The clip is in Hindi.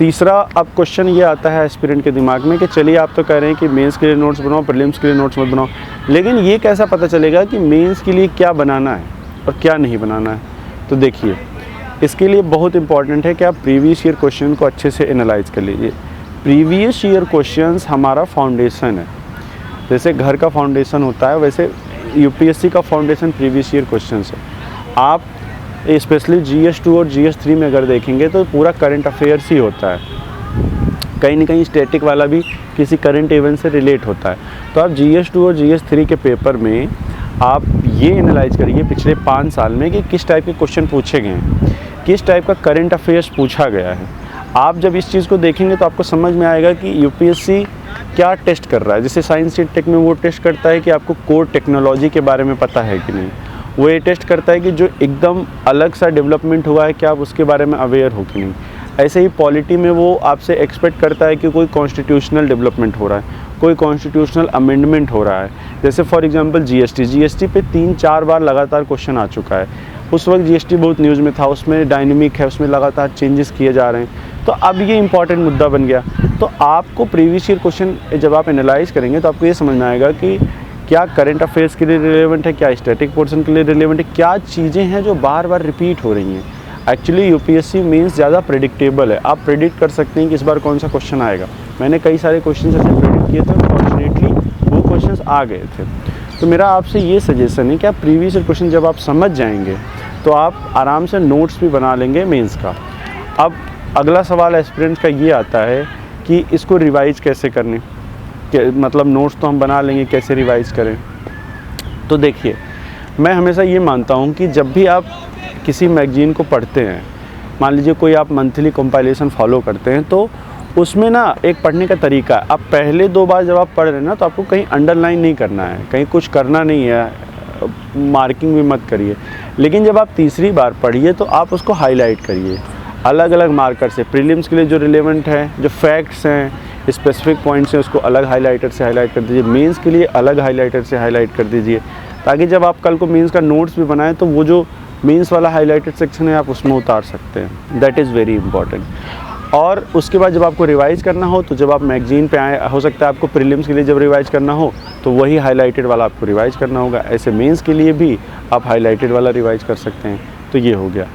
तीसरा अब क्वेश्चन ये आता है एस्पिरेंट के दिमाग में कि चलिए आप तो कह रहे हैं कि मेंस के लिए नोट्स बनाओ, प्रीलिम्स के लिए नोट्स मत बनाओ, लेकिन ये कैसा पता चलेगा कि मेंस के लिए क्या बनाना है और क्या नहीं बनाना है। तो देखिए, इसके लिए बहुत इंपॉर्टेंट है कि आप प्रीवियस ईयर क्वेश्चन को अच्छे से एनालाइज कर लीजिए। प्रीवियस ईयर क्वेश्चंस हमारा फाउंडेशन है, जैसे घर का फाउंडेशन होता है वैसे यूपीएससी का फाउंडेशन प्रीवियस ईयर क्वेश्चंस है। आप स्पेशली GS2 और GS3 में अगर देखेंगे तो पूरा करंट अफेयर्स ही होता है, कहीं ना कहीं स्टैटिक वाला भी किसी करंट इवेंट से रिलेट होता है। तो आप GS2 और GS3 के पेपर में आप ये एनालाइज करिए पिछले 5 साल में कि किस टाइप के क्वेश्चन पूछे गए हैं, किस टाइप का करंट अफेयर्स पूछा गया है। आप जब इस चीज़ को देखेंगे तो आपको समझ में आएगा कि यूपीएससी क्या टेस्ट कर रहा है। जैसे साइंस सीट टेक में वो टेस्ट करता है कि आपको कोर टेक्नोलॉजी के बारे में पता है कि नहीं, वो ये टेस्ट करता है कि जो एकदम अलग सा डेवलपमेंट हुआ है क्या आप उसके बारे में अवेयर हो कि नहीं। ऐसे ही पॉलिटी में वो आपसे एक्सपेक्ट करता है कि कोई कॉन्स्टिट्यूशनल डेवलपमेंट हो रहा है, कोई कॉन्स्टिट्यूशनल अमेंडमेंट हो रहा है। जैसे फॉर एग्जांपल जीएसटी पे 3-4 बार लगातार क्वेश्चन आ चुका है। उस वक्त जीएसटी बहुत न्यूज़ में था, उसमें डायनेमिक है, उसमें लगातार चेंजेस किए जा रहे हैं, तो अब ये इंपॉर्टेंट मुद्दा बन गया। तो आपको प्रीवियस ईयर क्वेश्चन जब आप एनालाइज करेंगे तो आपको ये समझ में आएगा कि क्या करंट अफेयर्स के लिए रिलेवेंट है, क्या स्टैटिक पोर्शन के लिए रिलेवेंट है, क्या चीज़ें हैं जो बार बार रिपीट हो रही हैं। एक्चुअली यूपीएससी मीन्स ज़्यादा प्रेडिक्टेबल है, आप प्रेडिक्ट कर सकते हैं कि इस बार कौन सा क्वेश्चन आएगा। मैंने कई सारे क्वेश्चन ऐसे प्रेडिक्ट किए थे, अनफॉर्चुनेटली वो क्वेश्चन आ गए थे। तो मेरा आपसे ये सजेशन है कि आप प्रीवियस ईयर क्वेश्चन जब आप समझ जाएंगे तो आप आराम से नोट्स भी बना लेंगे मेंस का। अब अगला सवाल एस्पिरेंट्स का ये आता है कि इसको रिवाइज़ कैसे करने, मतलब नोट्स तो हम बना लेंगे, कैसे रिवाइज़ करें। तो देखिए, मैं हमेशा ये मानता हूँ कि जब भी आप किसी मैगज़ीन को पढ़ते हैं, मान लीजिए कोई आप मंथली कंपाइलेशन फॉलो करते हैं, तो उसमें ना एक पढ़ने का तरीका है। आप पहले 2 बार जब आप पढ़ रहे हैं ना तो आपको कहीं अंडरलाइन नहीं करना है, कहीं कुछ करना नहीं है, मार्किंग भी मत करिए। लेकिन जब आप तीसरी बार पढ़िए तो आप उसको हाईलाइट करिए अलग अलग मार्कर से। प्रीलिम्स के लिए जो रिलेवेंट है, जो फैक्ट्स हैं, स्पेसिफिक पॉइंट्स हैं, उसको अलग हाईलाइटर से हाईलाइट कर दीजिए। मेंस के लिए अलग हाईलाइटर से हाईलाइट कर दीजिए, ताकि जब आप कल को मेंस का नोट्स भी बनाएं तो वो जो मेंस वाला हाईलाइटेड सेक्शन है आप उसमें उतार सकते हैं। That is very important. और उसके बाद जब आपको रिवाइज़ करना हो तो जब आप मैगज़ीन पे आए, हो सकता है आपको प्रीलिम्स के लिए जब रिवाइज़ करना हो तो वही हाईलाइटेड वाला आपको रिवाइज़ करना होगा। ऐसे मेंस के लिए भी आप हाईलाइटेड वाला रिवाइज़ कर सकते हैं। तो ये हो गया।